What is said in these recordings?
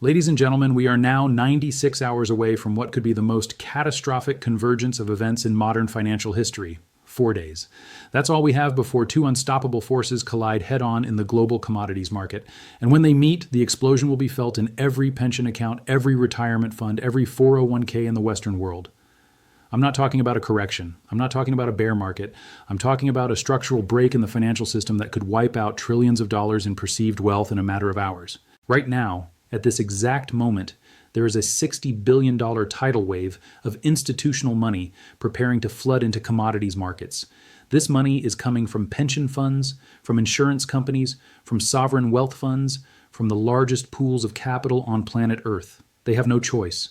Ladies and gentlemen, we are now 96 hours away from what could be the most catastrophic convergence of events in modern financial history. 4 days. That's all we have before two unstoppable forces collide head-on in the global commodities market. And when they meet, the explosion will be felt in every pension account, every retirement fund, every 401k in the Western world. I'm not talking about a correction. I'm not talking about a bear market. I'm talking about a structural break in the financial system that could wipe out trillions of dollars in perceived wealth in a matter of hours. Right now, at this exact moment, there is a $60 billion tidal wave of institutional money preparing to flood into commodities markets. This money is coming from pension funds, from insurance companies, from sovereign wealth funds, from the largest pools of capital on planet Earth. They have no choice.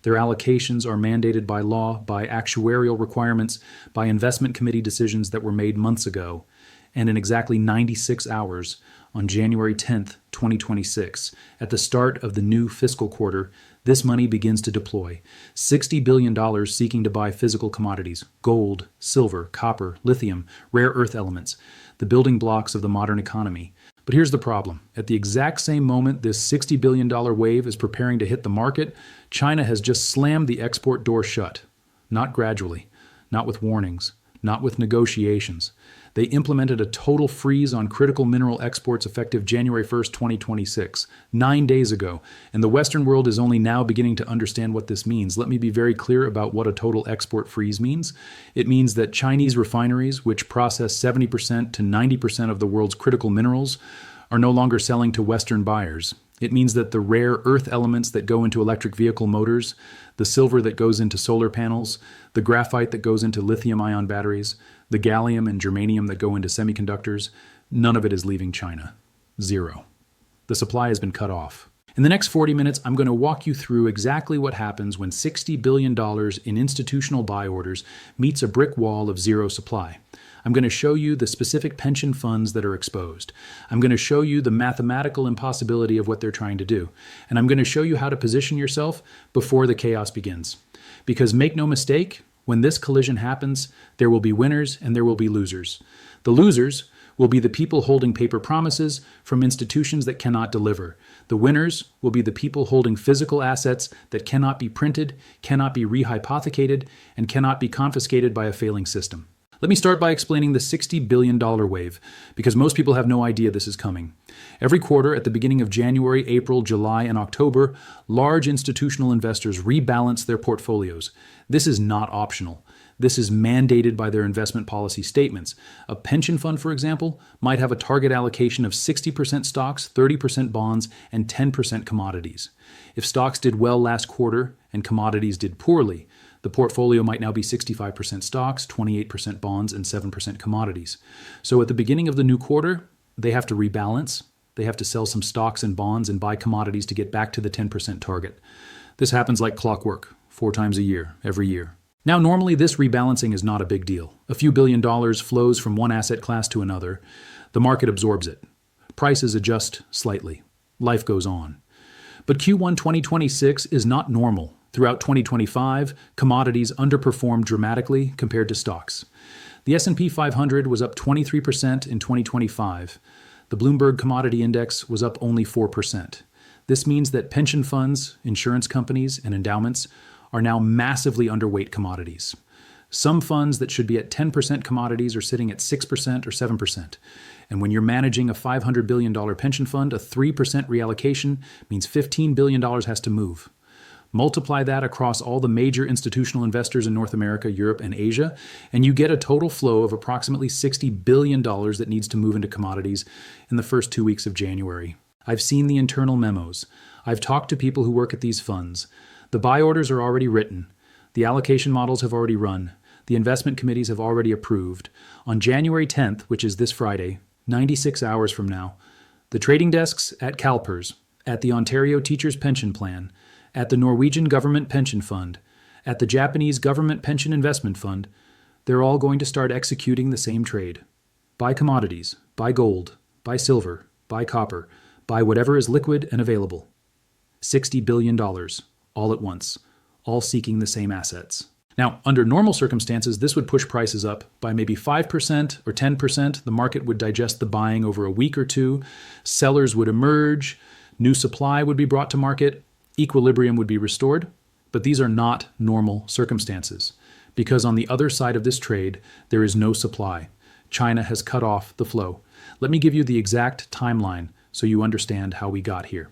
Their allocations are mandated by law, by actuarial requirements, by investment committee decisions that were made months ago. And in exactly 96 hours, on January 10th, 2026, at the start of the new fiscal quarter, this money begins to deploy. $60 billion seeking to buy physical commodities, gold, silver, copper, lithium, rare earth elements, the building blocks of the modern economy. But here's the problem. At the exact same moment this $60 billion wave is preparing to hit the market, China has just slammed the export door shut. Not gradually, not with warnings, not with negotiations. They implemented a total freeze on critical mineral exports effective January 1st, 2026, 9 days ago, and the Western world is only now beginning to understand what this means. Let me be very clear about what a total export freeze means. It means that Chinese refineries, which process 70% to 90% of the world's critical minerals, are no longer selling to Western buyers. It means that the rare earth elements that go into electric vehicle motors, the silver that goes into solar panels, the graphite that goes into lithium-ion batteries, the gallium and germanium that go into semiconductors, none of it is leaving China. Zero. The supply has been cut off. In the next 40 minutes, I'm going to walk you through exactly what happens when $60 billion in institutional buy orders meets a brick wall of zero supply. I'm going to show you the specific pension funds that are exposed. I'm going to show you the mathematical impossibility of what they're trying to do. And I'm going to show you how to position yourself before the chaos begins. Because make no mistake, when this collision happens, there will be winners and there will be losers. The losers will be the people holding paper promises from institutions that cannot deliver. The winners will be the people holding physical assets that cannot be printed, cannot be rehypothecated, and cannot be confiscated by a failing system. Let me start by explaining the $60 billion wave, because most people have no idea this is coming. Every quarter, at the beginning of January, April, July, and October, large institutional investors rebalance their portfolios. This is not optional. This is mandated by their investment policy statements. A pension fund, for example, might have a target allocation of 60% stocks, 30% bonds, and 10% commodities. If stocks did well last quarter and commodities did poorly, the portfolio might now be 65% stocks, 28% bonds, and 7% commodities. So at the beginning of the new quarter, they have to rebalance. They have to sell some stocks and bonds and buy commodities to get back to the 10% target. This happens like clockwork, 4 times a year, every year. Now, normally this rebalancing is not a big deal. A few $billion flows from one asset class to another. The market absorbs it. Prices adjust slightly. Life goes on. But Q1 2026 is not normal. Throughout 2025, commodities underperformed dramatically compared to stocks. The S&P 500 was up 23% in 2025. The Bloomberg Commodity Index was up only 4%. This means that pension funds, insurance companies, and endowments are now massively underweight commodities. Some funds that should be at 10% commodities are sitting at 6% or 7%. And when you're managing a $500 billion pension fund, a 3% reallocation means $15 billion has to move. Multiply that across all the major institutional investors in North America, Europe, and Asia, and you get a total flow of approximately $60 billion that needs to move into commodities in the first 2 weeks of January. I've seen the internal memos. I've talked to people who work at these funds. The buy orders are already written. The allocation models have already run. The investment committees have already approved. On January 10th, which is this Friday, 96 hours from now, the trading desks at CalPERS, at the Ontario Teachers Pension Plan, at the Norwegian Government Pension Fund, at the Japanese Government Pension Investment Fund, they're all going to start executing the same trade. Buy commodities, buy gold, buy silver, buy copper, buy whatever is liquid and available. $60 billion, all at once, all seeking the same assets. Now, under normal circumstances, this would push prices up by maybe 5% or 10%. The market would digest the buying over a week or two. Sellers would emerge. New supply would be brought to market, equilibrium would be restored, but these are not normal circumstances, because on the other side of this trade, there is no supply. China has cut off the flow. Let me give you the exact timeline so you understand how we got here.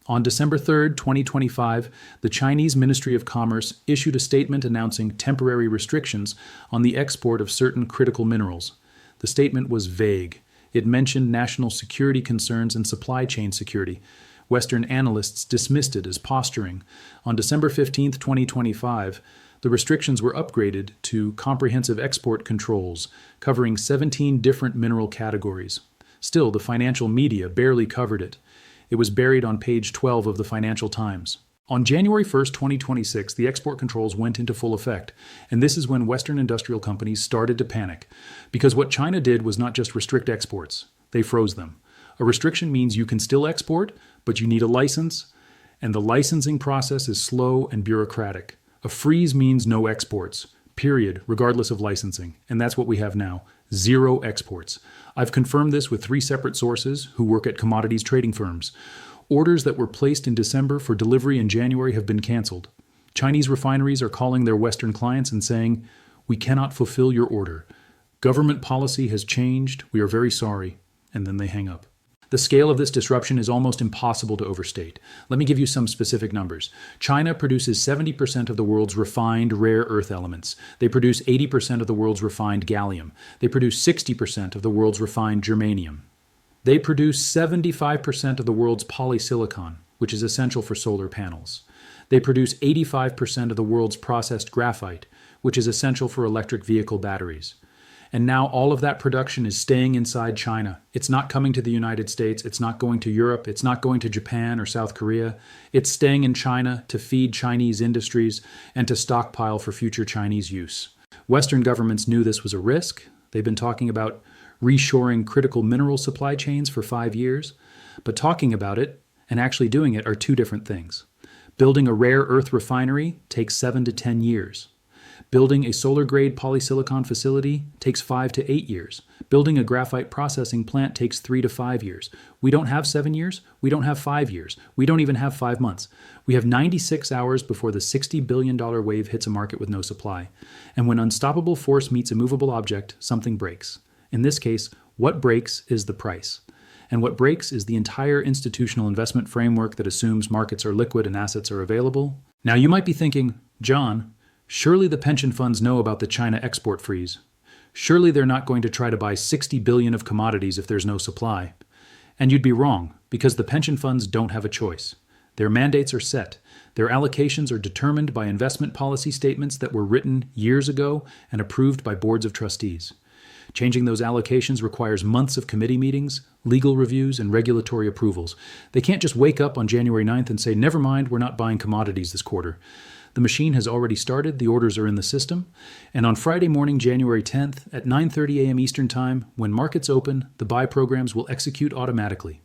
On December 3rd, 2025, the Chinese Ministry of Commerce issued a statement announcing temporary restrictions on the export of certain critical minerals. The statement was vague. It mentioned national security concerns and supply chain security. Western analysts dismissed it as posturing. On December 15th, 2025, the restrictions were upgraded to comprehensive export controls, covering 17 different mineral categories. Still, the financial media barely covered it. It was buried on page 12 of the Financial Times. On January 1st, 2026, the export controls went into full effect, and this is when Western industrial companies started to panic, because what China did was not just restrict exports, they froze them. A restriction means you can still export, but you need a license, and the licensing process is slow and bureaucratic. A freeze means no exports, period, regardless of licensing, and that's what we have now. 0 exports. I've confirmed this with 3 separate sources who work at commodities trading firms. Orders that were placed in December for delivery in January have been canceled. Chinese refineries are calling their Western clients and saying, "We cannot fulfill your order. Government policy has changed. We are very sorry." And then they hang up. The scale of this disruption is almost impossible to overstate. Let me give you some specific numbers. China produces 70% of the world's refined rare earth elements. They produce 80% of the world's refined gallium. They produce 60% of the world's refined germanium. They produce 75% of the world's polysilicon, which is essential for solar panels. They produce 85% of the world's processed graphite, which is essential for electric vehicle batteries. And now all of that production is staying inside China. It's not coming to the United States. It's not going to Europe. It's not going to Japan or South Korea. It's staying in China to feed Chinese industries and to stockpile for future Chinese use. Western governments knew this was a risk. They've been talking about reshoring critical mineral supply chains for 5 years. But talking about it and actually doing it are 2 different things. Building a rare earth refinery takes 7 to 10 years. Building a solar-grade polysilicon facility takes 5 to 8 years. Building a graphite processing plant takes 3 to 5 years. We don't have 7 years. We don't have 5 years. We don't even have 5 months. We have 96 hours before the $60 billion wave hits a market with no supply. And when unstoppable force meets a movable object, something breaks. In this case, what breaks is the price. And what breaks is the entire institutional investment framework that assumes markets are liquid and assets are available. Now you might be thinking, John, surely the pension funds know about the China export freeze. Surely they're not going to try to buy 60 billion of commodities if there's no supply. And you'd be wrong, because the pension funds don't have a choice. Their mandates are set. Their allocations are determined by investment policy statements that were written years ago and approved by boards of trustees. Changing those allocations requires months of committee meetings, legal reviews, and regulatory approvals. They can't just wake up on January 9th and say, never mind, we're not buying commodities this quarter. The machine has already started, the orders are in the system, and on Friday morning, January 10th, at 9:30 a.m. Eastern Time, when markets open, the buy programs will execute automatically.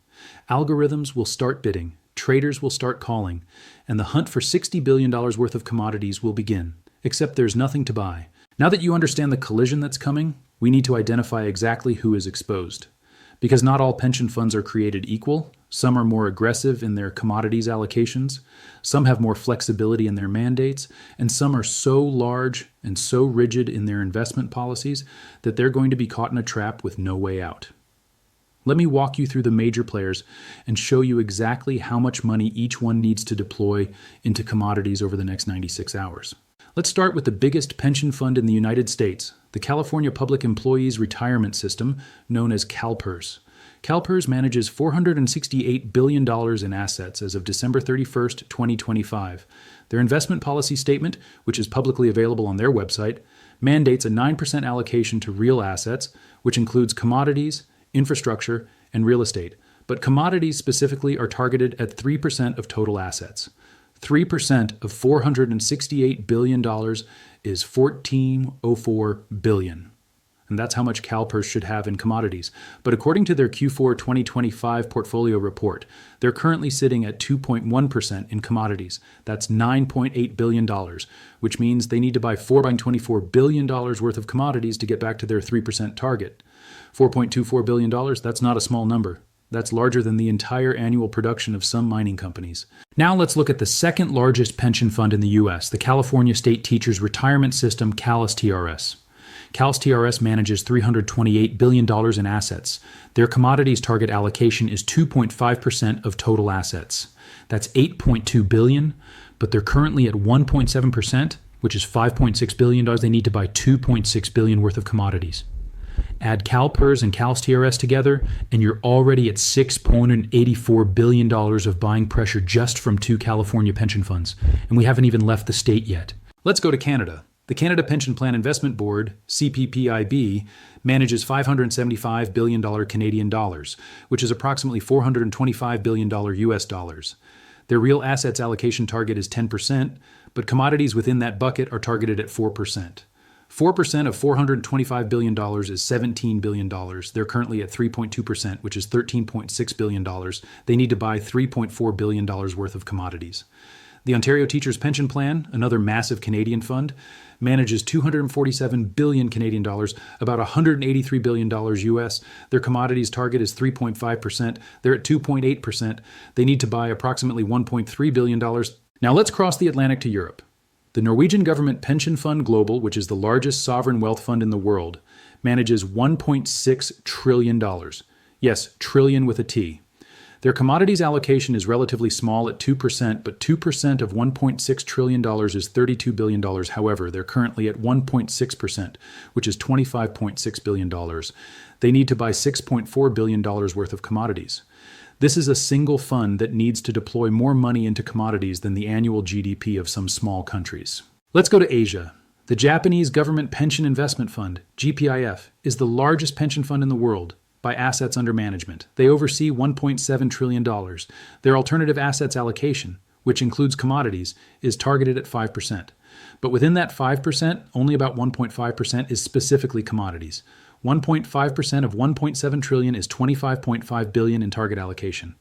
Algorithms will start bidding, traders will start calling, and the hunt for $60 billion worth of commodities will begin, except there's nothing to buy. Now that you understand the collision that's coming, we need to identify exactly who is exposed. Because not all pension funds are created equal. Some are more aggressive in their commodities allocations, some have more flexibility in their mandates, and some are so large and so rigid in their investment policies that they're going to be caught in a trap with no way out. Let me walk you through the major players and show you exactly how much money each one needs to deploy into commodities over the next 96 hours. Let's start with the biggest pension fund in the United States, the California Public Employees Retirement System, known as CalPERS. CalPERS manages $468 billion in assets as of December 31st, 2025. Their investment policy statement, which is publicly available on their website, mandates a 9% allocation to real assets, which includes commodities, infrastructure, and real estate. But commodities specifically are targeted at 3% of total assets. 3% of $468 billion is $14.04 billion. And that's how much CalPERS should have in commodities. But according to their Q4 2025 portfolio report, they're currently sitting at 2.1% in commodities. That's $9.8 billion, which means they need to buy $4.24 billion worth of commodities to get back to their 3% target. $4.24 billion, that's not a small number. That's larger than the entire annual production of some mining companies. Now let's look at the second largest pension fund in the U.S., the California State Teachers Retirement System, CalSTRS. CalSTRS manages $328 billion in assets. Their commodities target allocation is 2.5% of total assets. That's $8.2 billion, but they're currently at 1.7%, which is $5.6 billion. They need to buy $2.6 billion worth of commodities. Add CalPERS and CalSTRS together, and you're already at $6.84 billion of buying pressure just from two California pension funds, and we haven't even left the state yet. Let's go to Canada. The Canada Pension Plan Investment Board, CPPIB, manages $575 billion Canadian dollars, which is approximately $425 billion US dollars. Their real assets allocation target is 10%, but commodities within that bucket are targeted at 4%. 4% of $425 billion is $17 billion. They're currently at 3.2%, which is $13.6 billion. They need to buy $3.4 billion worth of commodities. The Ontario Teachers Pension Plan, another massive Canadian fund, manages $247 billion Canadian dollars, about $183 billion US. Their commodities target is 3.5%. They're at 2.8%. They need to buy approximately $1.3 billion. Now let's cross the Atlantic to Europe. The Norwegian Government Pension Fund Global, which is the largest sovereign wealth fund in the world, manages $1.6 trillion. Yes, trillion with a T. Their commodities allocation is relatively small at 2%, but 2% of $1.6 trillion is $32 billion. However, they're currently at 1.6%, which is $25.6 billion. They need to buy $6.4 billion worth of commodities. This is a single fund that needs to deploy more money into commodities than the annual GDP of some small countries. Let's go to Asia. The Japanese Government Pension Investment Fund, GPIF, is the largest pension fund in the world by assets under management. They oversee $1.7 trillion. Their alternative assets allocation, which includes commodities, is targeted at 5%. But within that 5%, only about 1.5% is specifically commodities. 1.5% of 1.7 trillion is 25.5 billion in target allocation.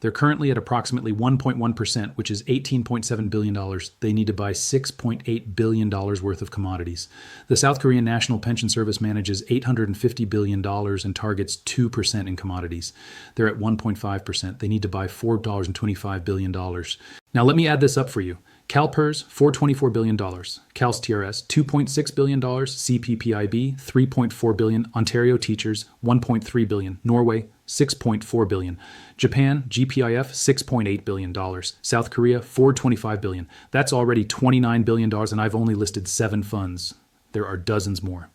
They're currently at approximately 1.1%, which is $18.7 billion. They need to buy $6.8 billion worth of commodities. The South Korean National Pension Service manages $850 billion and targets 2% in commodities. They're at 1.5%. They need to buy $4.25 billion. Now let me add this up for you. CalPERS, $424 billion. CalSTRS, $2.6 billion. CPPIB, $3.4 billion. Ontario Teachers, $1.3 billion. Norway, $6.4 billion. Japan, GPIF, $6.8 billion. South Korea, $425 billion. That's already $29 billion, and I've only listed 7 funds. There are dozens more.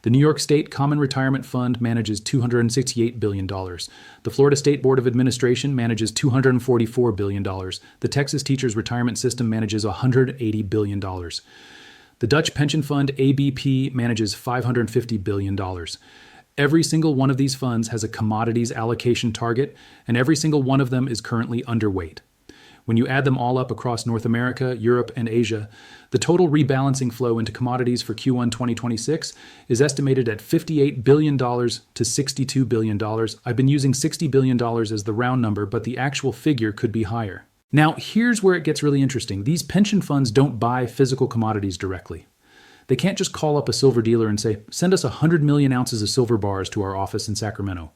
The New York State Common Retirement Fund manages $268 billion. The Florida State Board of Administration manages $244 billion. The Texas Teachers Retirement System manages $180 billion. The Dutch pension fund ABP manages $550 billion. Every single one of these funds has a commodities allocation target, and every single one of them is currently underweight. When you add them all up across North America, Europe, and Asia, the total rebalancing flow into commodities for Q1 2026 is estimated at $58 billion to $62 billion. I've been using $60 billion as the round number, but the actual figure could be higher. Now, here's where it gets really interesting. These pension funds don't buy physical commodities directly. They can't just call up a silver dealer and say, send us 100 million ounces of silver bars to our office in Sacramento.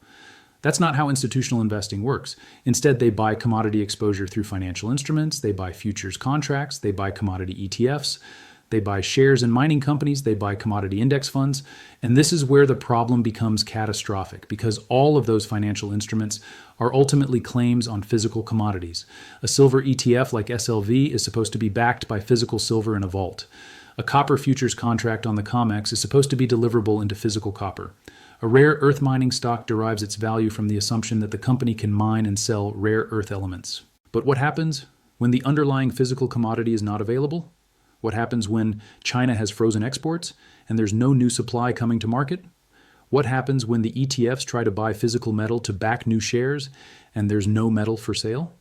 That's not how institutional investing works. Instead, they buy commodity exposure through financial instruments, they buy futures contracts, they buy commodity ETFs, they buy shares in mining companies, they buy commodity index funds, and this is where the problem becomes catastrophic because all of those financial instruments are ultimately claims on physical commodities. A silver ETF like SLV is supposed to be backed by physical silver in a vault. A copper futures contract on the COMEX is supposed to be deliverable into physical copper. A rare earth mining stock derives its value from the assumption that the company can mine and sell rare earth elements. But what happens when the underlying physical commodity is not available? What happens when China has frozen exports and there's no new supply coming to market? What happens when the ETFs try to buy physical metal to back new shares and there's no metal for sale?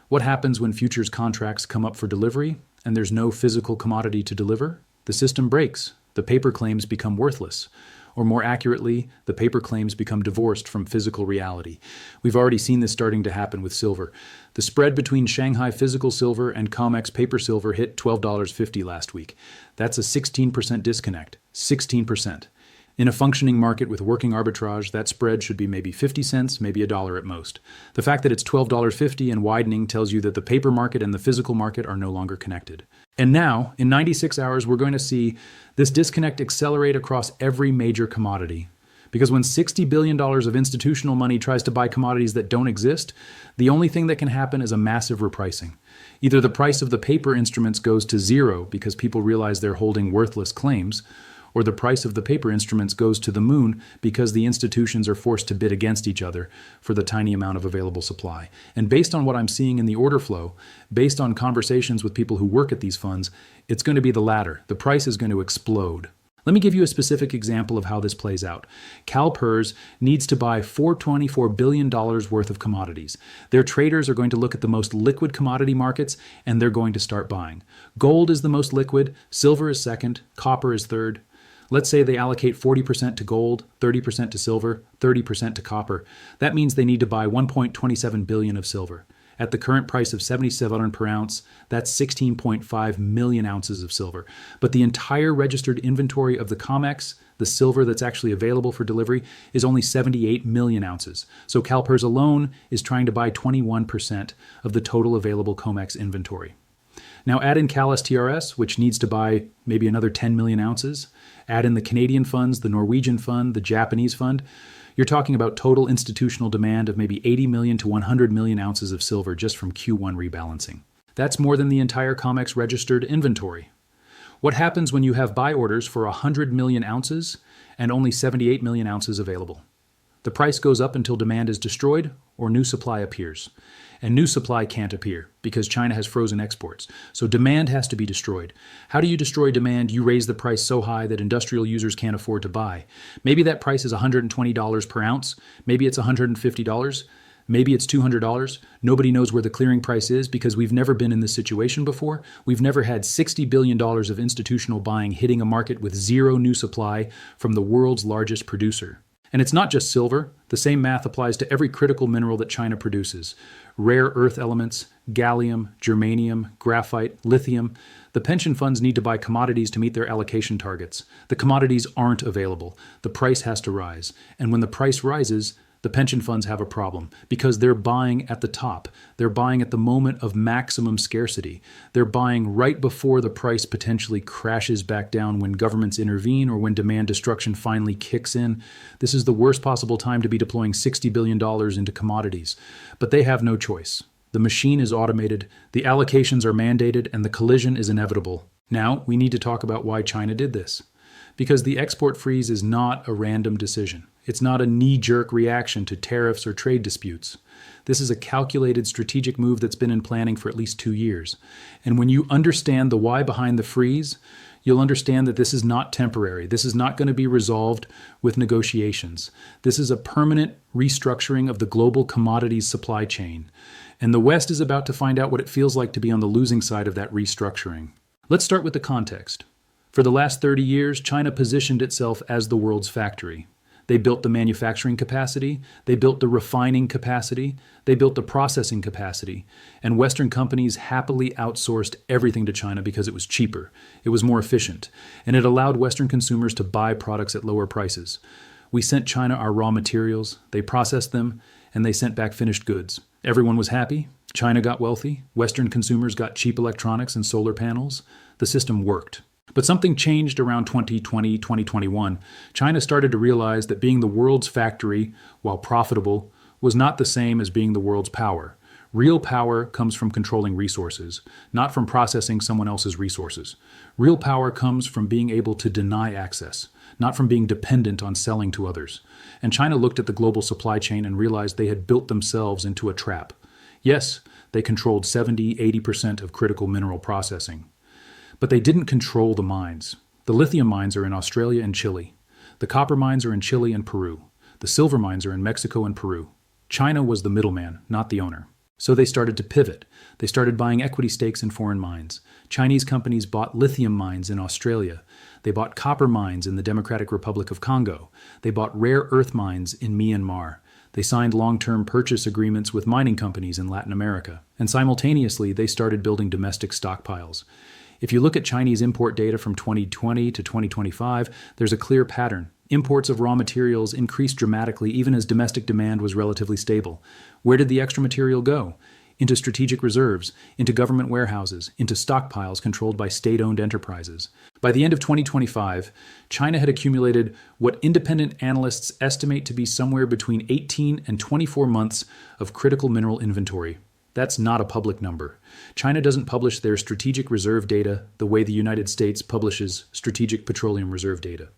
What happens when futures contracts come up for delivery and there's no physical commodity to deliver? The system breaks. The paper claims become worthless. Or more accurately, the paper claims become divorced from physical reality. We've already seen this starting to happen with silver. The spread between Shanghai physical silver and COMEX paper silver hit $12.50 last week. That's a 16% disconnect. 16%. In a functioning market with working arbitrage, that spread should be maybe 50 cents, maybe $1 at most. The fact that it's $12.50 and widening tells you that the paper market and the physical market are no longer connected. And now, in 96 hours, we're going to see this disconnect accelerate across every major commodity. Because when $60 billion of institutional money tries to buy commodities that don't exist, the only thing that can happen is a massive repricing. Either the price of the paper instruments goes to zero because people realize they're holding worthless claims, or the price of the paper instruments goes to the moon because the institutions are forced to bid against each other for the tiny amount of available supply. And based on what I'm seeing in the order flow, based on conversations with people who work at these funds, it's going to be the latter. The price is going to explode. Let me give you a specific example of how this plays out. CalPERS needs to buy $424 billion worth of commodities. Their traders are going to look at the most liquid commodity markets, and they're going to start buying. Gold is the most liquid, silver is second, copper is third. Let's say they allocate 40% to gold, 30% to silver, 30% to copper. That means they need to buy 1.27 billion of silver. At the current price of $77 per ounce, that's 16.5 million ounces of silver. But the entire registered inventory of the COMEX, the silver that's actually available for delivery, is only 78 million ounces. So CalPERS alone is trying to buy 21% of the total available COMEX inventory. Now add in CalSTRS, which needs to buy maybe another 10 million ounces. Add in the Canadian funds, the Norwegian fund, the Japanese fund. You're talking about total institutional demand of maybe 80 million to 100 million ounces of silver just from Q1 rebalancing. That's more than the entire COMEX registered inventory. What happens when you have buy orders for 100 million ounces and only 78 million ounces available? The price goes up until demand is destroyed or new supply appears. And new supply can't appear because China has frozen exports. So demand has to be destroyed. How do you destroy demand? You raise the price so high that industrial users can't afford to buy. Maybe that price is $120 per ounce. Maybe it's $150. Maybe it's $200. Nobody knows where the clearing price is because we've never been in this situation before. We've never had $60 billion of institutional buying hitting a market with zero new supply from the world's largest producer. And it's not just silver. The same math applies to every critical mineral that China produces. Rare earth elements, gallium, germanium, graphite, lithium. The pension funds need to buy commodities to meet their allocation targets. The commodities aren't available. The price has to rise. And when the price rises, the pension funds have a problem because they're buying at the top. They're buying at the moment of maximum scarcity. They're buying right before the price potentially crashes back down when governments intervene or when demand destruction finally kicks in. This is the worst possible time to be deploying $60 billion into commodities. But they have no choice. The machine is automated, the allocations are mandated, and the collision is inevitable. Now, we need to talk about why China did this. Because the export freeze is not a random decision. It's not a knee-jerk reaction to tariffs or trade disputes. This is a calculated strategic move that's been in planning for at least 2 years. And when you understand the why behind the freeze, you'll understand that this is not temporary. This is not going to be resolved with negotiations. This is a permanent restructuring of the global commodities supply chain. And the West is about to find out what it feels like to be on the losing side of that restructuring. Let's start with the context. For the last 30 years, China positioned itself as the world's factory. They built the manufacturing capacity, they built the refining capacity, they built the processing capacity, and Western companies happily outsourced everything to China because it was cheaper, it was more efficient, and it allowed Western consumers to buy products at lower prices. We sent China our raw materials, they processed them, and they sent back finished goods. Everyone was happy, China got wealthy, Western consumers got cheap electronics and solar panels. The system worked. But something changed around 2020, 2021. China started to realize that being the world's factory, while profitable, was not the same as being the world's power. Real power comes from controlling resources, not from processing someone else's resources. Real power comes from being able to deny access, not from being dependent on selling to others. And China looked at the global supply chain and realized they had built themselves into a trap. Yes, they controlled 70-80% of critical mineral processing. But they didn't control the mines. The lithium mines are in Australia and Chile. The copper mines are in Chile and Peru. The silver mines are in Mexico and Peru. China was the middleman, not the owner. So they started to pivot. They started buying equity stakes in foreign mines. Chinese companies bought lithium mines in Australia. They bought copper mines in the Democratic Republic of Congo. They bought rare earth mines in Myanmar. They signed long-term purchase agreements with mining companies in Latin America. And simultaneously, they started building domestic stockpiles. If you look at Chinese import data from 2020 to 2025, there's a clear pattern. Imports of raw materials increased dramatically even as domestic demand was relatively stable. Where did the extra material go? Into strategic reserves, into government warehouses, into stockpiles controlled by state-owned enterprises. By the end of 2025, China had accumulated what independent analysts estimate to be somewhere between 18 and 24 months of critical mineral inventory. That's not a public number. China doesn't publish their strategic reserve data the way the United States publishes strategic petroleum reserve data.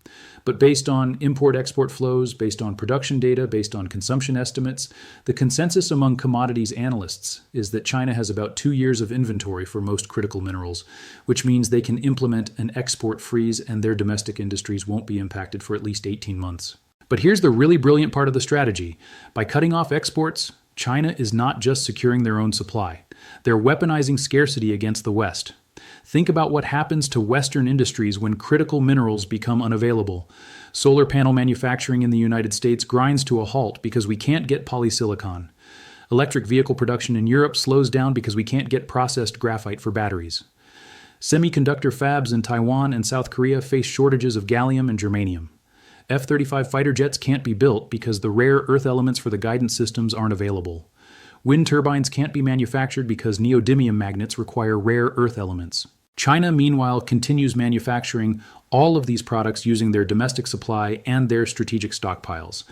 But based on import-export flows, based on production data, based on consumption estimates, the consensus among commodities analysts is that China has about 2 years of inventory for most critical minerals, which means they can implement an export freeze and their domestic industries won't be impacted for at least 18 months. But here's the really brilliant part of the strategy. By cutting off exports, China is not just securing their own supply. They're weaponizing scarcity against the West. Think about what happens to Western industries when critical minerals become unavailable. Solar panel manufacturing in the United States grinds to a halt because we can't get polysilicon. Electric vehicle production in Europe slows down because we can't get processed graphite for batteries. Semiconductor fabs in Taiwan and South Korea face shortages of gallium and germanium. F-35 fighter jets can't be built because the rare earth elements for the guidance systems aren't available. Wind turbines can't be manufactured because neodymium magnets require rare earth elements. China, meanwhile, continues manufacturing all of these products using their domestic supply and their strategic stockpiles.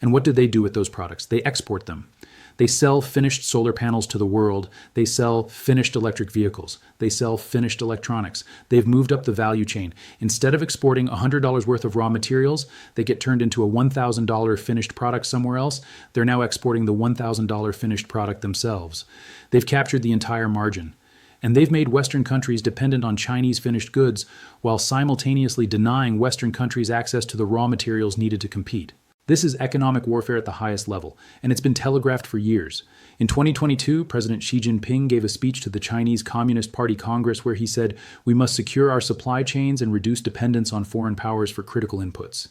And what do they do with those products? They export them. They sell finished solar panels to the world. They sell finished electric vehicles. They sell finished electronics. They've moved up the value chain. Instead of exporting $100 worth of raw materials, they get turned into a $1,000 finished product somewhere else. They're now exporting the $1,000 finished product themselves. They've captured the entire margin. And they've made Western countries dependent on Chinese finished goods while simultaneously denying Western countries access to the raw materials needed to compete. This is economic warfare at the highest level, and it's been telegraphed for years. In 2022, President Xi Jinping gave a speech to the Chinese Communist Party Congress where he said, "We must secure our supply chains and reduce dependence on foreign powers for critical inputs."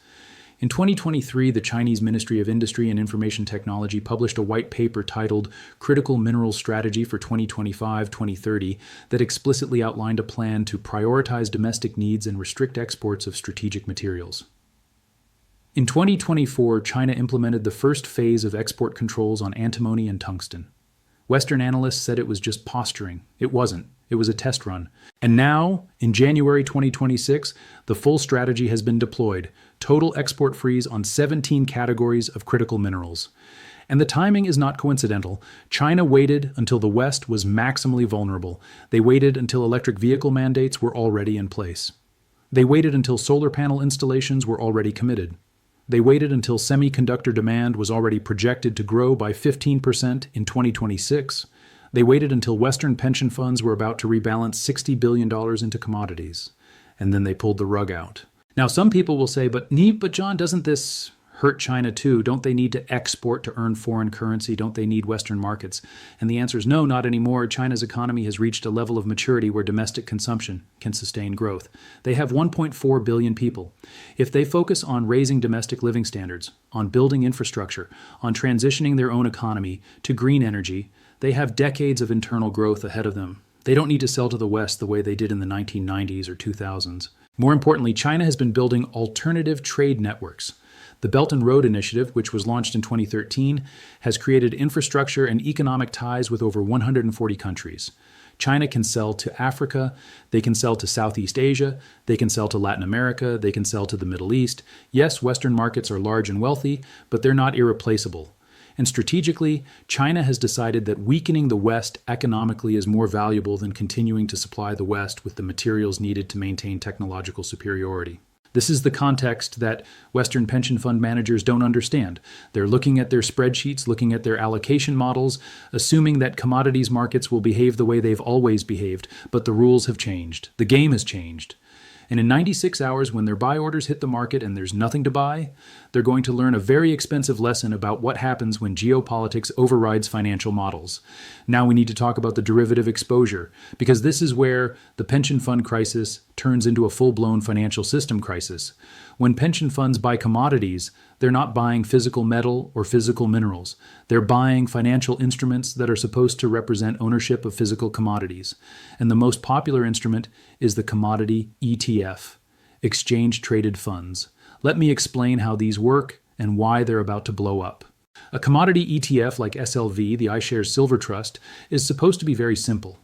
In 2023, the Chinese Ministry of Industry and Information Technology published a white paper titled Critical Minerals Strategy for 2025-2030 that explicitly outlined a plan to prioritize domestic needs and restrict exports of strategic materials. In 2024, China implemented the first phase of export controls on antimony and tungsten. Western analysts said it was just posturing. It wasn't. It was a test run. And now, in January 2026, the full strategy has been deployed. Total export freeze on 17 categories of critical minerals. And the timing is not coincidental. China waited until the West was maximally vulnerable. They waited until electric vehicle mandates were already in place. They waited until solar panel installations were already committed. They waited until semiconductor demand was already projected to grow by 15% in 2026. They waited until Western pension funds were about to rebalance $60 billion into commodities. And then they pulled the rug out. Now, some people will say, but John, doesn't this hurt China too? Don't they need to export to earn foreign currency? Don't they need Western markets? And the answer is no, not anymore. China's economy has reached a level of maturity where domestic consumption can sustain growth. They have 1.4 billion people. If they focus on raising domestic living standards, on building infrastructure, on transitioning their own economy to green energy, they have decades of internal growth ahead of them. They don't need to sell to the West the way they did in the 1990s or 2000s. More importantly, China has been building alternative trade networks. The Belt and Road Initiative, which was launched in 2013, has created infrastructure and economic ties with over 140 countries. China can sell to Africa, they can sell to Southeast Asia, they can sell to Latin America, they can sell to the Middle East. Yes, Western markets are large and wealthy, but they're not irreplaceable. And strategically, China has decided that weakening the West economically is more valuable than continuing to supply the West with the materials needed to maintain technological superiority. This is the context that Western pension fund managers don't understand. They're looking at their spreadsheets, looking at their allocation models, assuming that commodities markets will behave the way they've always behaved, but the rules have changed. The game has changed. And in 96 hours, when their buy orders hit the market and there's nothing to buy, they're going to learn a very expensive lesson about what happens when geopolitics overrides financial models. Now we need to talk about the derivative exposure, because this is where the pension fund crisis turns into a full-blown financial system crisis. When pension funds buy commodities, they're not buying physical metal or physical minerals. They're buying financial instruments that are supposed to represent ownership of physical commodities. And the most popular instrument is the commodity ETF, exchange-traded funds. Let me explain how these work and why they're about to blow up. A commodity ETF like SLV, the iShares Silver Trust, is supposed to be very simple.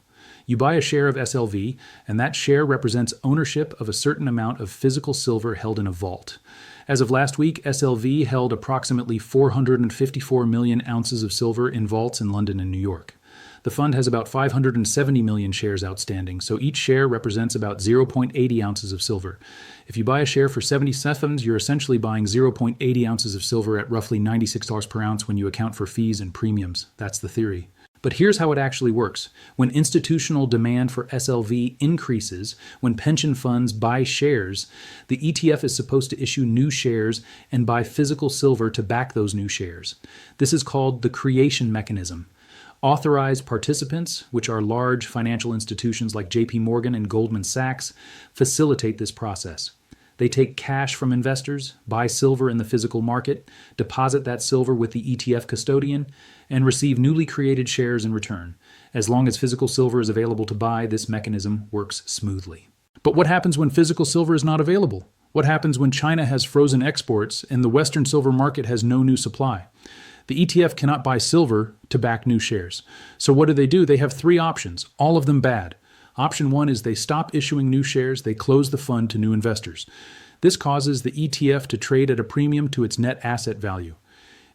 You buy a share of SLV, and that share represents ownership of a certain amount of physical silver held in a vault. As of last week, SLV held approximately 454 million ounces of silver in vaults in London and New York. The fund has about 570 million shares outstanding, so each share represents about 0.80 ounces of silver. If you buy a share for 70 cents, you're essentially buying 0.80 ounces of silver at roughly $96 per ounce when you account for fees and premiums. That's the theory. But here's how it actually works. When institutional demand for SLV increases, when pension funds buy shares, the ETF is supposed to issue new shares and buy physical silver to back those new shares. This is called the creation mechanism. Authorized participants, which are large financial institutions like JP Morgan and Goldman Sachs, facilitate this process. They take cash from investors, buy silver in the physical market, deposit that silver with the ETF custodian, and receive newly created shares in return. As long as physical silver is available to buy, this mechanism works smoothly. But what happens when physical silver is not available? What happens when China has frozen exports and the Western silver market has no new supply? The ETF cannot buy silver to back new shares. So what do? They have three options, all of them bad. Option one is they stop issuing new shares, they close the fund to new investors. This causes the ETF to trade at a premium to its net asset value.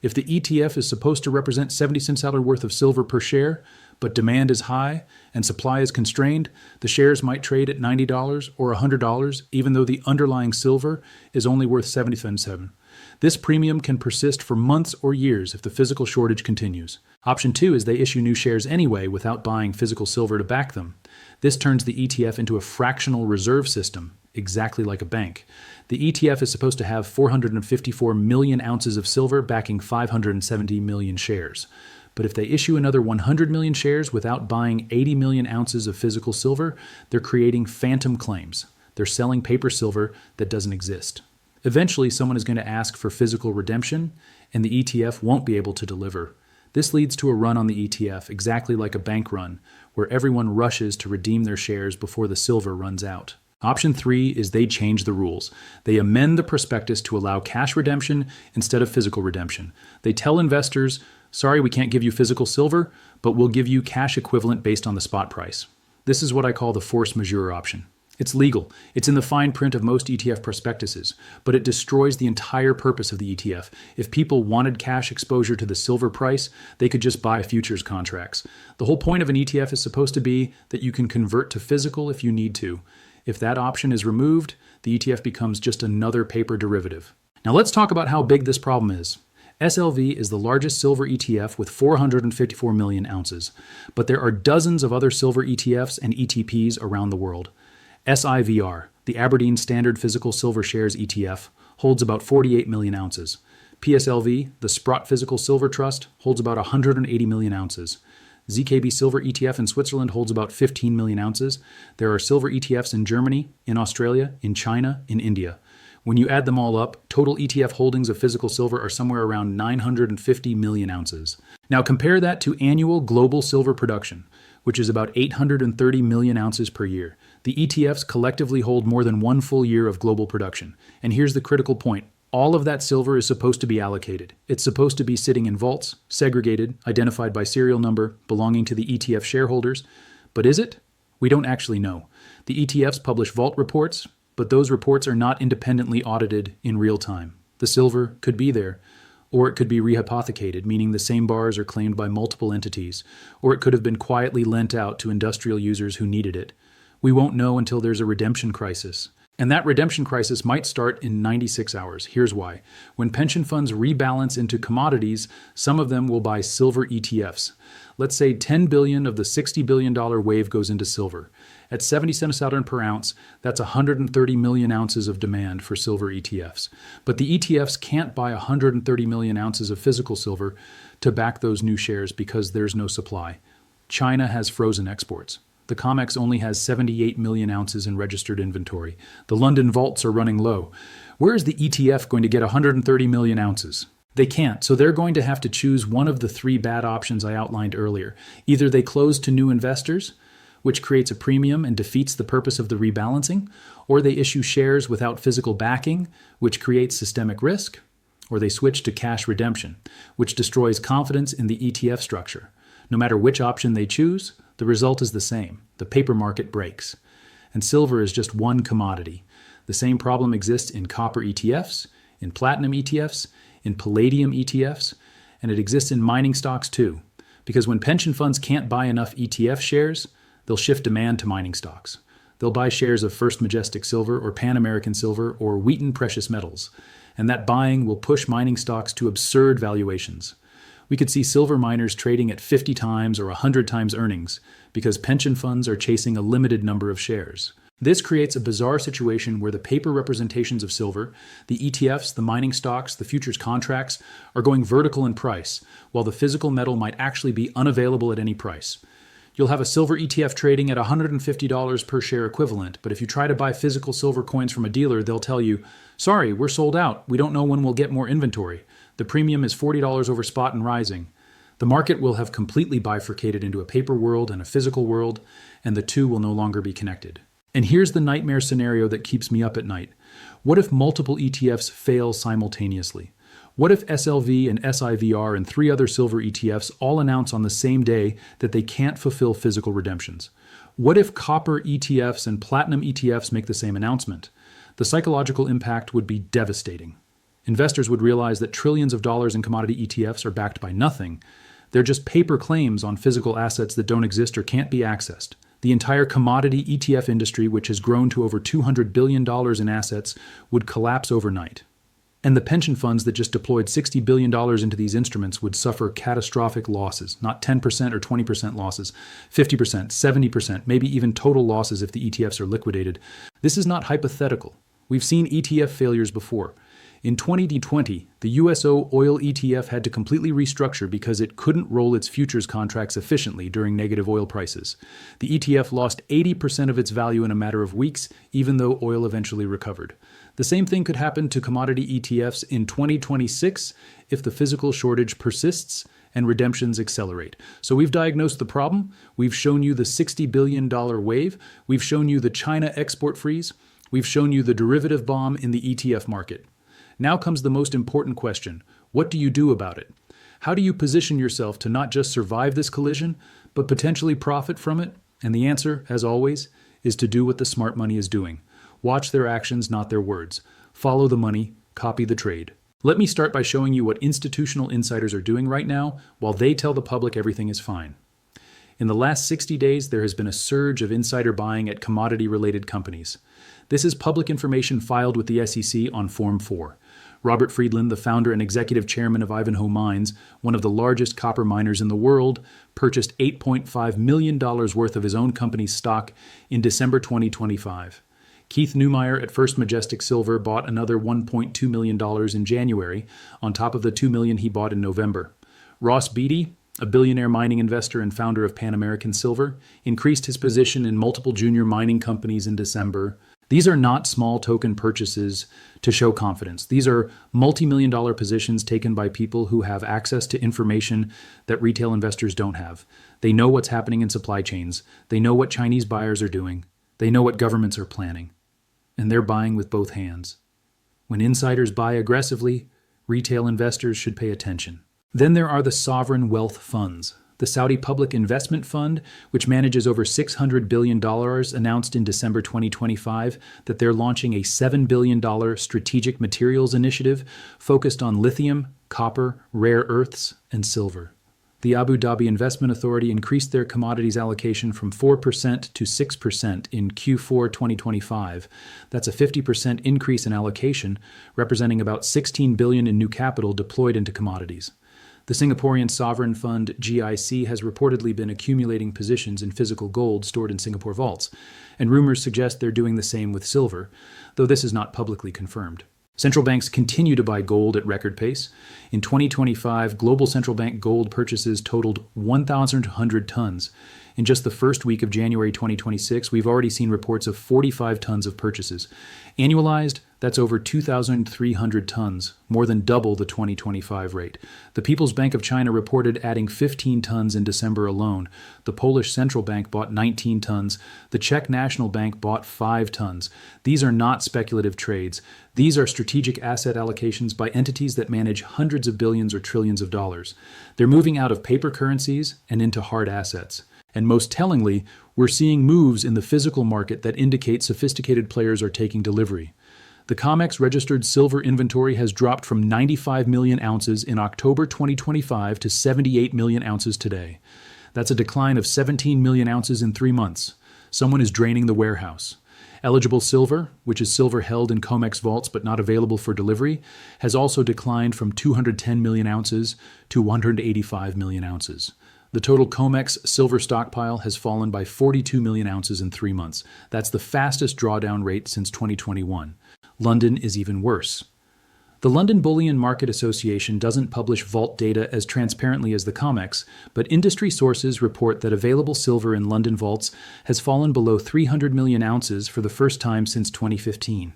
If the ETF is supposed to represent 70 cents worth of silver per share, but demand is high and supply is constrained, the shares might trade at $90 or $100, even though the underlying silver is only worth 77. This premium can persist for months or years if the physical shortage continues. Option two is they issue new shares anyway without buying physical silver to back them. This turns the ETF into a fractional reserve system, exactly like a bank. The ETF is supposed to have 454 million ounces of silver backing 570 million shares. But if they issue another 100 million shares without buying 80 million ounces of physical silver, they're creating phantom claims. They're selling paper silver that doesn't exist. Eventually, someone is going to ask for physical redemption, and the ETF won't be able to deliver. This leads to a run on the ETF, exactly like a bank run, where everyone rushes to redeem their shares before the silver runs out. Option three is they change the rules. They amend the prospectus to allow cash redemption instead of physical redemption. They tell investors, sorry, we can't give you physical silver, but we'll give you cash equivalent based on the spot price. This is what I call the force majeure option. It's legal. It's in the fine print of most ETF prospectuses, but it destroys the entire purpose of the ETF. If people wanted cash exposure to the silver price, they could just buy futures contracts. The whole point of an ETF is supposed to be that you can convert to physical if you need to. If that option is removed, the ETF becomes just another paper derivative. Now let's talk about how big this problem is. SLV is the largest silver ETF with 454 million ounces, but there are dozens of other silver ETFs and ETPs around the world. SIVR, the Aberdeen Standard Physical Silver Shares ETF, holds about 48 million ounces. PSLV, the Sprott Physical Silver Trust, holds about 180 million ounces. ZKB Silver ETF in Switzerland holds about 15 million ounces. There are silver ETFs in Germany, in Australia, in China, in India. When you add them all up, total ETF holdings of physical silver are somewhere around 950 million ounces. Now compare that to annual global silver production, which is about 830 million ounces per year. The ETFs collectively hold more than one full year of global production. And here's the critical point. All of that silver is supposed to be allocated. It's supposed to be sitting in vaults, segregated, identified by serial number, belonging to the ETF shareholders. But is it? We don't actually know. The ETFs publish vault reports, but those reports are not independently audited in real time. The silver could be there, or it could be rehypothecated, meaning the same bars are claimed by multiple entities, or it could have been quietly lent out to industrial users who needed it. We won't know until there's a redemption crisis. And that redemption crisis might start in 96 hours. Here's why. When pension funds rebalance into commodities, some of them will buy silver ETFs. Let's say 10 billion of the $60 billion wave goes into silver. At 70 cents per ounce, that's 130 million ounces of demand for silver ETFs. But the ETFs can't buy 130 million ounces of physical silver to back those new shares because there's no supply. China has frozen exports. The COMEX only has 78 million ounces in registered inventory. The London vaults are running low. Where is the ETF going to get 130 million ounces? They can't, so they're going to have to choose one of the three bad options I outlined earlier. Either they close to new investors, which creates a premium and defeats the purpose of the rebalancing, or they issue shares without physical backing, which creates systemic risk, or they switch to cash redemption, which destroys confidence in the ETF structure. No matter which option they choose, the result is the same. The paper market breaks. And silver is just one commodity. The same problem exists in copper ETFs, in platinum ETFs, in palladium ETFs, and it exists in mining stocks too. Because when pension funds can't buy enough ETF shares, they'll shift demand to mining stocks. They'll buy shares of First Majestic Silver or Pan American Silver or Wheaton Precious Metals, and that buying will push mining stocks to absurd valuations. We could see silver miners trading at 50 times or 100 times earnings because pension funds are chasing a limited number of shares. This creates a bizarre situation where the paper representations of silver, the ETFs, the mining stocks, the futures contracts, are going vertical in price, while the physical metal might actually be unavailable at any price. You'll have a silver ETF trading at $150 per share equivalent, but if you try to buy physical silver coins from a dealer, they'll tell you, "Sorry, we're sold out. We don't know when we'll get more inventory. The premium is $40 over spot and rising." The market will have completely bifurcated into a paper world and a physical world, and the two will no longer be connected. And here's the nightmare scenario that keeps me up at night. What if multiple ETFs fail simultaneously? What if SLV and SIVR and 3 other silver ETFs all announce on the same day that they can't fulfill physical redemptions? What if copper ETFs and platinum ETFs make the same announcement? The psychological impact would be devastating. Investors would realize that trillions of dollars in commodity ETFs are backed by nothing. They're just paper claims on physical assets that don't exist or can't be accessed. The entire commodity ETF industry, which has grown to over $200 billion in assets, would collapse overnight. And the pension funds that just deployed $60 billion into these instruments would suffer catastrophic losses, not 10% or 20% losses, 50%, 70%, maybe even total losses if the ETFs are liquidated. This is not hypothetical. We've seen ETF failures before. In 2020, the USO oil ETF had to completely restructure because it couldn't roll its futures contracts efficiently during negative oil prices. The ETF lost 80% of its value in a matter of weeks, even though oil eventually recovered. The same thing could happen to commodity ETFs in 2026 if the physical shortage persists and redemptions accelerate. So we've diagnosed the problem. We've shown you the $60 billion wave. We've shown you the China export freeze. We've shown you the derivative bomb in the ETF market. Now comes the most important question. What do you do about it? How do you position yourself to not just survive this collision, but potentially profit from it? And the answer, as always, is to do what the smart money is doing. Watch their actions, not their words. Follow the money, copy the trade. Let me start by showing you what institutional insiders are doing right now while they tell the public everything is fine. In the last 60 days, there has been a surge of insider buying at commodity-related companies. This is public information filed with the SEC on Form 4. Robert Friedland, the founder and executive chairman of Ivanhoe Mines, one of the largest copper miners in the world, purchased $8.5 million worth of his own company's stock in December 2025. Keith Neumeyer at First Majestic Silver bought another $1.2 million in January, on top of the $2 million he bought in November. Ross Beatty, a billionaire mining investor and founder of Pan American Silver, increased his position in multiple junior mining companies in December. These are not small token purchases to show confidence. These are multi-million-dollar positions taken by people who have access to information that retail investors don't have. They know what's happening in supply chains. They know what Chinese buyers are doing. They know what governments are planning. And they're buying with both hands. When insiders buy aggressively, retail investors should pay attention. Then there are the sovereign wealth funds. The Saudi Public Investment Fund, which manages over $600 billion, announced in December 2025 that they're launching a $7 billion strategic materials initiative focused on lithium, copper, rare earths, and silver. The Abu Dhabi Investment Authority increased their commodities allocation from 4% to 6% in Q4 2025. That's a 50% increase in allocation, representing about $16 billion in new capital deployed into commodities. The Singaporean sovereign fund GIC has reportedly been accumulating positions in physical gold stored in Singapore vaults, and rumors suggest they're doing the same with silver, though this is not publicly confirmed. Central banks continue to buy gold at record pace. In 2025, global central bank gold purchases totaled 1,100 tons. In just the first week of January 2026, we've already seen reports of 45 tons of purchases. Annualized, That's over 2,300 tons, more than double the 2025 rate. The People's Bank of China reported adding 15 tons in December alone. The Polish Central Bank bought 19 tons. The Czech National Bank bought 5 tons. These are not speculative trades. These are strategic asset allocations by entities that manage hundreds of billions or trillions of dollars. They're moving out of paper currencies and into hard assets. And most tellingly, we're seeing moves in the physical market that indicate sophisticated players are taking delivery. The COMEX registered silver inventory has dropped from 95 million ounces in October 2025 to 78 million ounces today. That's a decline of 17 million ounces in 3 months. Someone is draining the warehouse. Eligible silver, which is silver held in COMEX vaults but not available for delivery, has also declined from 210 million ounces to 185 million ounces. The total COMEX silver stockpile has fallen by 42 million ounces in 3 months. That's the fastest drawdown rate since 2021. London is even worse. The London Bullion Market Association doesn't publish vault data as transparently as the COMEX, but industry sources report that available silver in London vaults has fallen below 300 million ounces for the first time since 2015.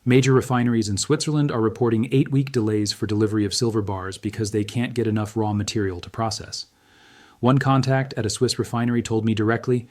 Major refineries in Switzerland are reporting 8-week delays for delivery of silver bars because they can't get enough raw material to process. One contact at a Swiss refinery told me directly,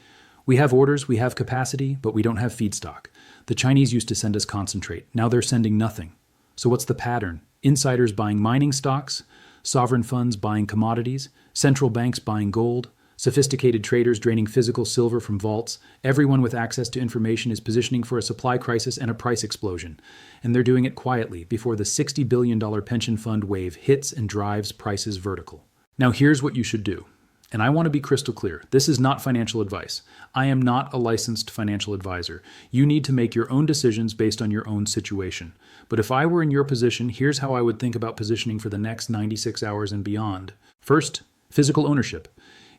"We have orders, we have capacity, but we don't have feedstock. The Chinese used to send us concentrate. Now they're sending nothing." So what's the pattern? Insiders buying mining stocks, sovereign funds buying commodities, central banks buying gold, sophisticated traders draining physical silver from vaults. Everyone with access to information is positioning for a supply crisis and a price explosion. And they're doing it quietly before the $60 billion pension fund wave hits and drives prices vertical. Now here's what you should do. And I want to be crystal clear. This is not financial advice. I am not a licensed financial advisor. You need to make your own decisions based on your own situation. But if I were in your position, here's how I would think about positioning for the next 96 hours and beyond. First, physical ownership.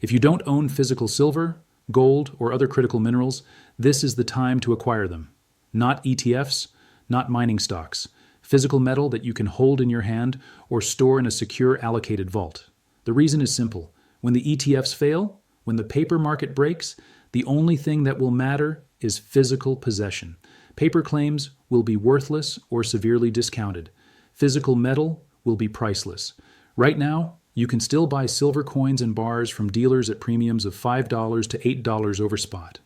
If you don't own physical silver, gold, or other critical minerals, this is the time to acquire them. Not ETFs, not mining stocks. Physical metal that you can hold in your hand or store in a secure allocated vault. The reason is simple. When the ETFs fail, when the paper market breaks, the only thing that will matter is physical possession. Paper claims will be worthless or severely discounted. Physical metal will be priceless. Right now, you can still buy silver coins and bars from dealers at premiums of $5 to $8 over spot.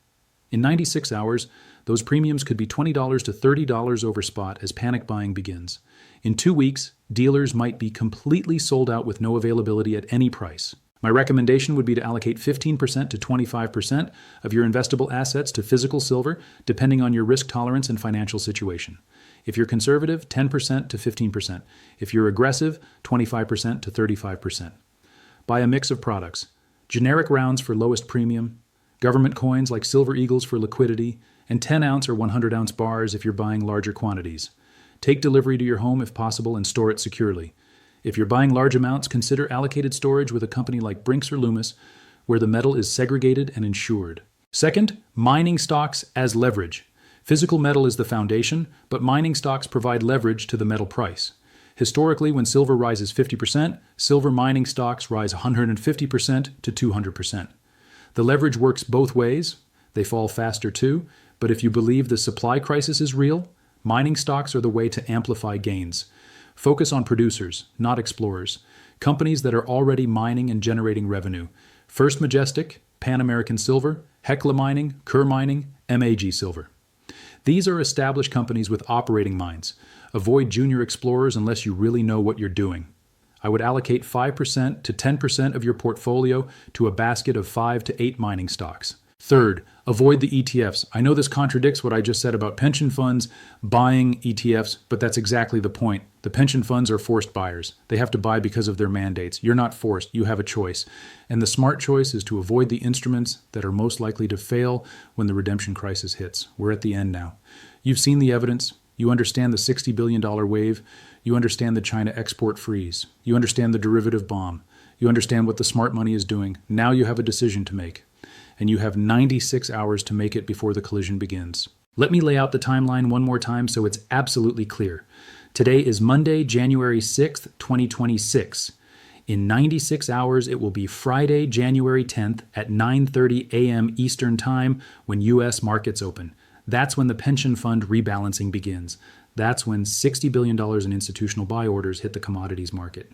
In 96 hours, those premiums could be $20 to $30 over spot as panic buying begins. In 2 weeks, dealers might be completely sold out with no availability at any price. My recommendation would be to allocate 15% to 25% of your investable assets to physical silver, depending on your risk tolerance and financial situation. If you're conservative, 10% to 15%. If you're aggressive, 25% to 35%. Buy a mix of products. Generic rounds for lowest premium, government coins like silver eagles for liquidity, and 10-ounce or 100-ounce bars if you're buying larger quantities. Take delivery to your home if possible and store it securely. If you're buying large amounts, consider allocated storage with a company like Brinks or Loomis, where the metal is segregated and insured. Second, mining stocks as leverage. Physical metal is the foundation, but mining stocks provide leverage to the metal price. Historically, when silver rises 50%, silver mining stocks rise 150% to 200%. The leverage works both ways. They fall faster too, but if you believe the supply crisis is real, mining stocks are the way to amplify gains. Focus on producers, not explorers. Companies that are already mining and generating revenue. First Majestic, Pan American Silver, Hecla Mining, Kerr Mining, MAG Silver. These are established companies with operating mines. Avoid junior explorers unless you really know what you're doing. I would allocate 5% to 10% of your portfolio to a basket of 5 to 8 mining stocks. Third, avoid the ETFs. I know this contradicts what I just said about pension funds buying ETFs, but that's exactly the point. The pension funds are forced buyers. They have to buy because of their mandates. You're not forced. You have a choice. And the smart choice is to avoid the instruments that are most likely to fail when the redemption crisis hits. We're at the end now. You've seen the evidence. You understand the $60 billion wave. You understand the China export freeze. You understand the derivative bomb. You understand what the smart money is doing. Now you have a decision to make. And you have 96 hours to make it before the collision begins. Let me lay out the timeline one more time so it's absolutely clear. Today is Monday, January 6th, 2026. In 96 hours, it will be Friday, January 10th at 9:30 a.m. Eastern Time when U.S. markets open. That's when the pension fund rebalancing begins. That's when $60 billion in institutional buy orders hit the commodities market.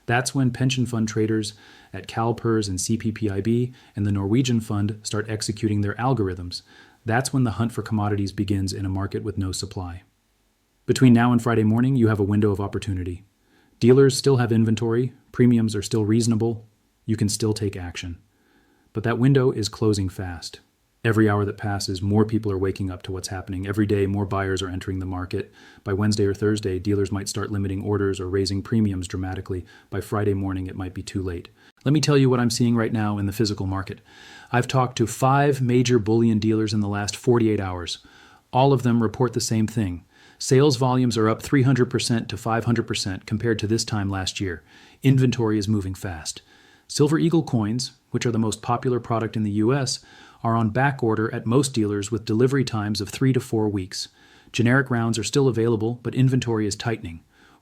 That's when pension fund traders at CalPERS and CPPIB and the Norwegian fund start executing their algorithms. That's when the hunt for commodities begins in a market with no supply. Between now and Friday morning, you have a window of opportunity. Dealers still have inventory, premiums are still reasonable, you can still take action. But that window is closing fast. Every hour that passes, more people are waking up to what's happening. Every day, more buyers are entering the market. By Wednesday or Thursday, dealers might start limiting orders or raising premiums dramatically. By Friday morning, it might be too late. Let me tell you what I'm seeing right now in the physical market. I've talked to 5 major bullion dealers in the last 48 hours. All of them report the same thing. Sales volumes are up 300% to 500% compared to this time last year. Inventory is moving fast. Silver Eagle coins, which are the most popular product in the U.S., are on back order at most dealers with delivery times of 3 to 4 weeks. Generic rounds are still available, but inventory is tightening.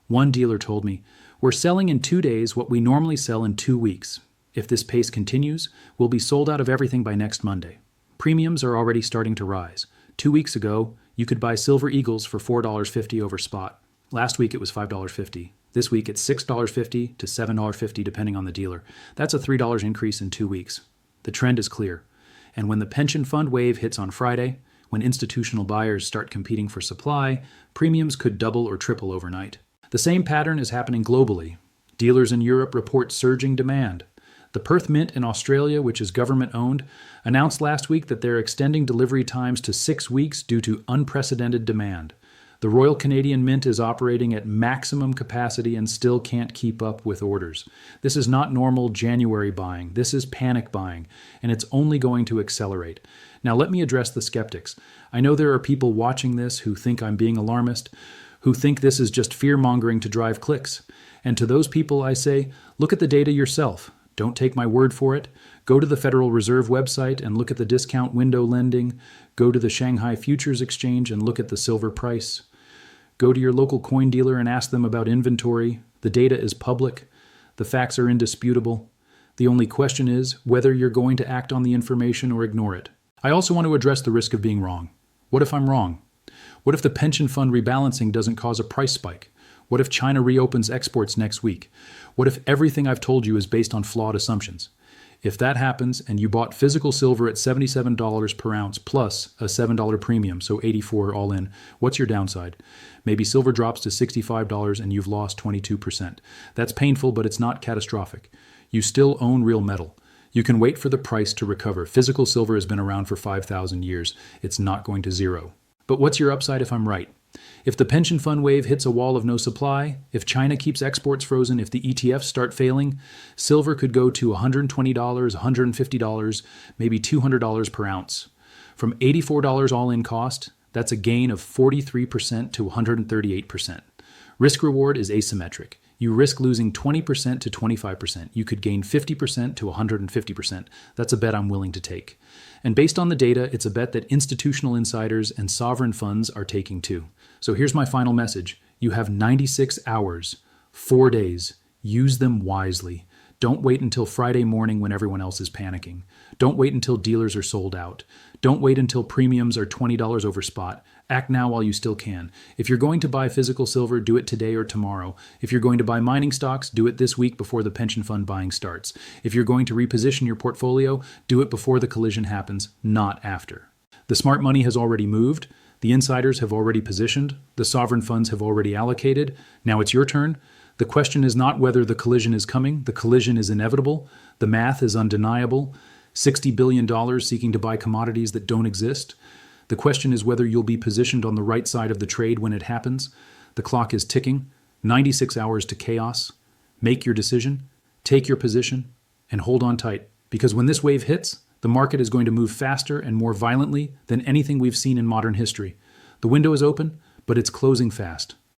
One dealer told me, "We're selling in 2 days what we normally sell in 2 weeks. If this pace continues, we'll be sold out of everything by next Monday." Premiums are already starting to rise. 2 weeks ago, you could buy Silver Eagles for $4.50 over spot. Last week it was $5.50. This week it's $6.50 to $7.50 depending on the dealer. That's a $3 increase in 2 weeks. The trend is clear. And when the pension fund wave hits on Friday, when institutional buyers start competing for supply, premiums could double or triple overnight. The same pattern is happening globally. Dealers in Europe report surging demand. The Perth Mint in Australia, which is government-owned, announced last week that they're extending delivery times to 6 weeks due to unprecedented demand. The Royal Canadian Mint is operating at maximum capacity and still can't keep up with orders. This is not normal January buying. This is panic buying, and it's only going to accelerate. Now let me address the skeptics. I know there are people watching this who think I'm being alarmist, who think this is just fear-mongering to drive clicks. And to those people I say, look at the data yourself. Don't take my word for it. Go to the Federal Reserve website and look at the discount window lending. Go to the Shanghai Futures Exchange and look at the silver price. Go to your local coin dealer and ask them about inventory. The data is public. The facts are indisputable. The only question is whether you're going to act on the information or ignore it. I also want to address the risk of being wrong. What if I'm wrong? What if the pension fund rebalancing doesn't cause a price spike? What if China reopens exports next week? What if everything I've told you is based on flawed assumptions? If that happens and you bought physical silver at $77 per ounce plus a $7 premium, so $84 all in, what's your downside? Maybe silver drops to $65 and you've lost 22%. That's painful, but it's not catastrophic. You still own real metal. You can wait for the price to recover. Physical silver has been around for 5,000 years. It's not going to zero. But what's your upside if I'm right? If the pension fund wave hits a wall of no supply, if China keeps exports frozen, if the ETFs start failing, silver could go to $120, $150, maybe $200 per ounce. From $84 all-in cost, that's a gain of 43% to 138%. Risk reward is asymmetric. You risk losing 20% to 25%. You could gain 50% to 150%. That's a bet I'm willing to take. And based on the data, it's a bet that institutional insiders and sovereign funds are taking too. So here's my final message. You have 96 hours, 4 days. Use them wisely. Don't wait until Friday morning when everyone else is panicking. Don't wait until dealers are sold out. Don't wait until premiums are $20 over spot. Act now while you still can. If you're going to buy physical silver, do it today or tomorrow. If you're going to buy mining stocks, do it this week before the pension fund buying starts. If you're going to reposition your portfolio, do it before the collision happens, not after. The smart money has already moved. The insiders have already positioned. The sovereign funds have already allocated. Now it's your turn. The question is not whether the collision is coming. The collision is inevitable. The math is undeniable. $60 billion seeking to buy commodities that don't exist. The question is whether you'll be positioned on the right side of the trade when it happens. The clock is ticking. 96 hours to chaos. Make your decision. Take your position. And hold on tight. Because when this wave hits, the market is going to move faster and more violently than anything we've seen in modern history. The window is open, but it's closing fast.